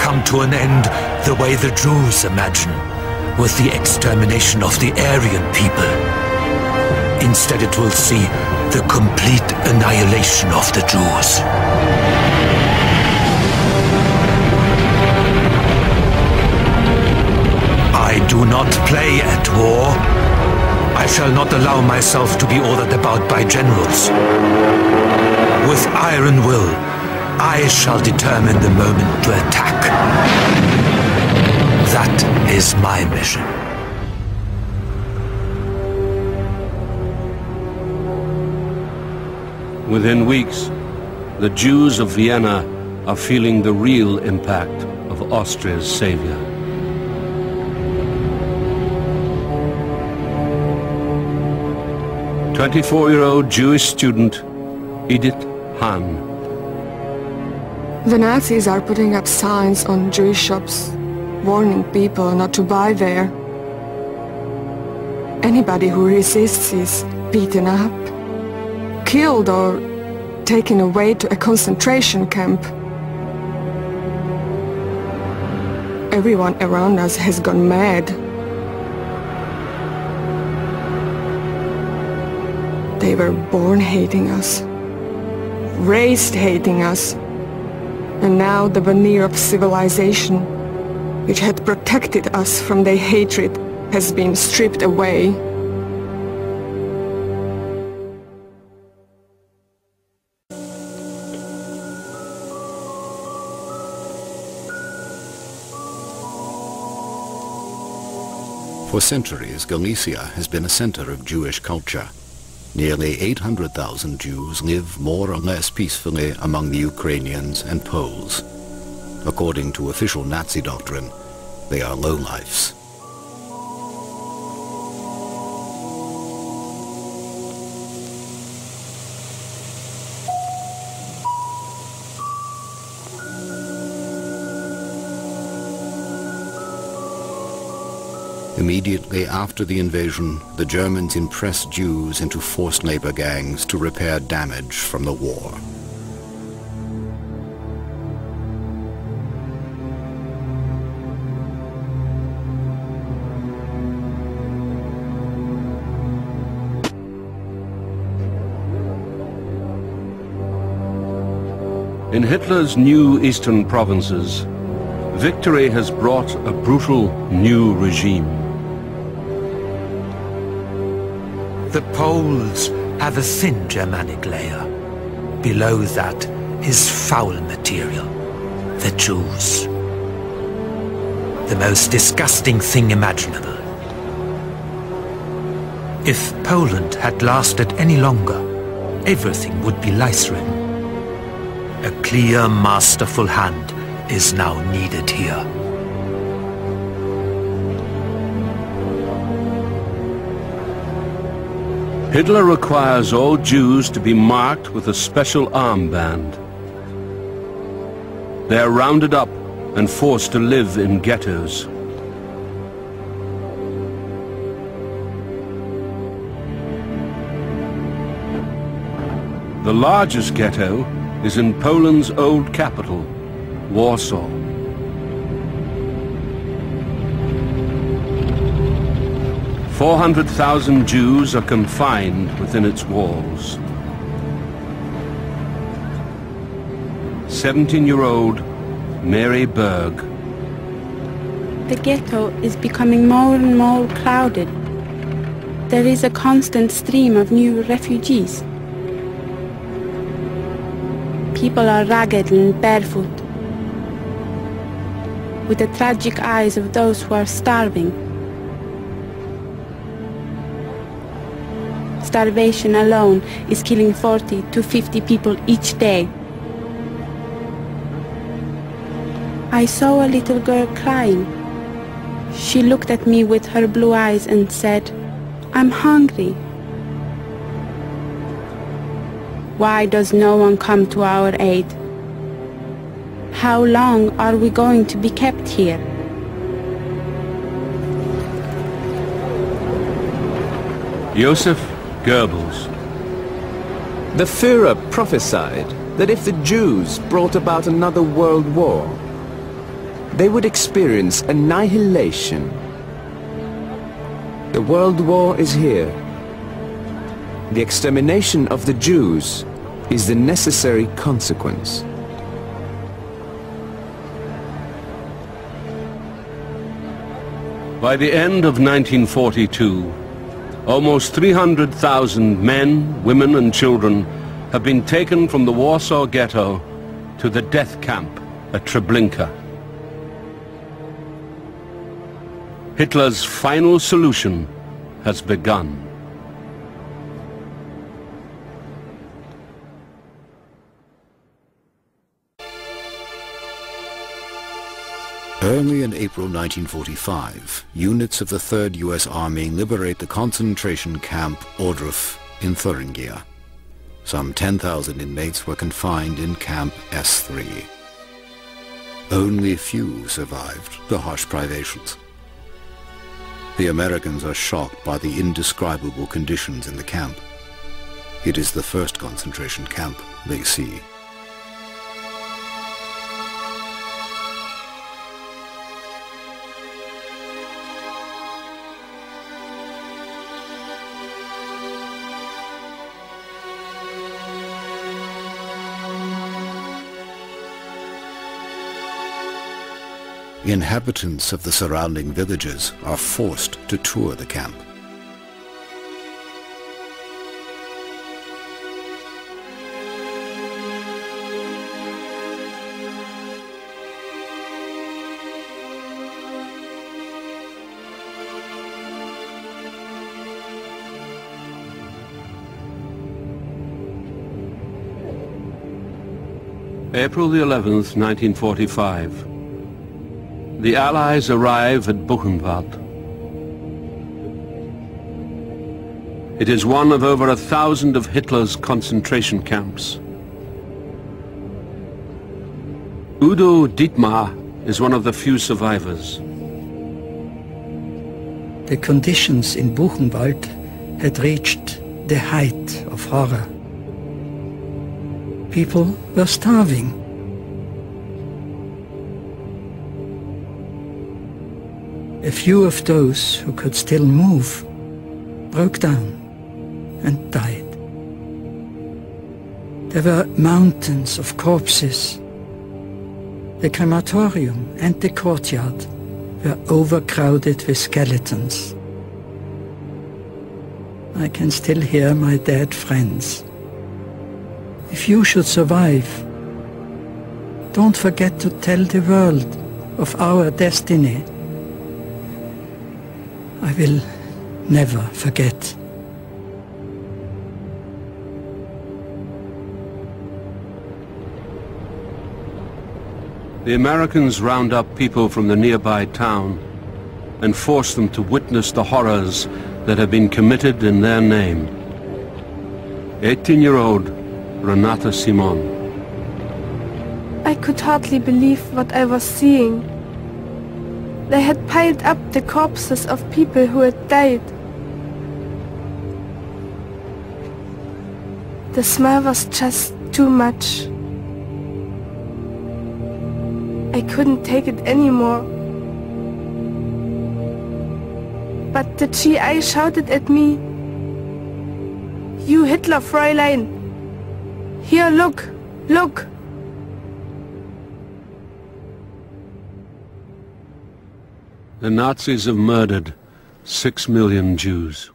come to an end the way the Jews imagine, with the extermination of the Aryan people. Instead, it will see the complete annihilation of the Jews. I do not play at war. I shall not allow myself to be ordered about by generals. With iron will, I shall determine the moment to attack. That is my mission. Within weeks, the Jews of Vienna are feeling the real impact of Austria's savior. A 24-year-old Jewish student, Edith Hahn. The Nazis are putting up signs on Jewish shops, warning people not to buy there. Anybody who resists is beaten up, killed or taken away to a concentration camp. Everyone around us has gone mad. They were born hating us, raised hating us, and now the veneer of civilization, which had protected us from their hatred, has been stripped away. For centuries, Galicia has been a center of Jewish culture. Nearly 800,000 Jews live more or less peacefully among the Ukrainians and Poles. According to official Nazi doctrine, they are lowlifes. Immediately after the invasion, the Germans impressed Jews into forced labor gangs to repair damage from the war. In Hitler's new eastern provinces, victory has brought a brutal new regime. The Poles have a thin Germanic layer. Below that is foul material, the Jews. The most disgusting thing imaginable. If Poland had lasted any longer, everything would be lice-ridden. A clear, masterful hand is now needed here. Hitler requires all Jews to be marked with a special armband. They are rounded up and forced to live in ghettos. The largest ghetto is in Poland's old capital, Warsaw. "400,000 Jews are confined within its walls. 17-year-old Mary Berg. The ghetto is becoming more and more crowded. There is a constant stream of new refugees. People are ragged and barefoot, with the tragic eyes of those who are starving. Starvation alone is killing 40 to 50 people each day. I saw a little girl crying. She looked at me with her blue eyes and said, "I'm hungry. Why does no one come to our aid? How long are we going to be kept here?" Joseph Goebbels. The Führer prophesied that if the Jews brought about another world war, they would experience annihilation. The World War is here. The extermination of the Jews is the necessary consequence. By the end of 1942, almost 300,000 men, women and children have been taken from the Warsaw Ghetto to the death camp at Treblinka. Hitler's final solution has begun. Early in April 1945, units of the 3rd U.S. Army liberate the concentration camp Ohrdruf in Thuringia. Some 10,000 inmates were confined in Camp S3. Only few survived the harsh privations. The Americans are shocked by the indescribable conditions in the camp. It is the first concentration camp they see. Inhabitants of the surrounding villages are forced to tour the camp. April the 11th, 1945. The Allies arrive at Buchenwald. It is one of over 1,000 of Hitler's concentration camps. Udo Dietmar is one of the few survivors. The conditions in Buchenwald had reached the height of horror. People were starving. A few of those who could still move broke down and died. There were mountains of corpses. The crematorium and the courtyard were overcrowded with skeletons. I can still hear my dead friends. If you should survive, don't forget to tell the world of our destiny. I will never forget. The Americans round up people from the nearby town and force them to witness the horrors that have been committed in their name. 18-year-old Renata Simon. I could hardly believe what I was seeing. They had piled up the corpses of people who had died. The smell was just too much. I couldn't take it anymore. But the GI shouted at me, "You Hitler, Fräulein! Here, look, look!" The Nazis have murdered 6 million Jews.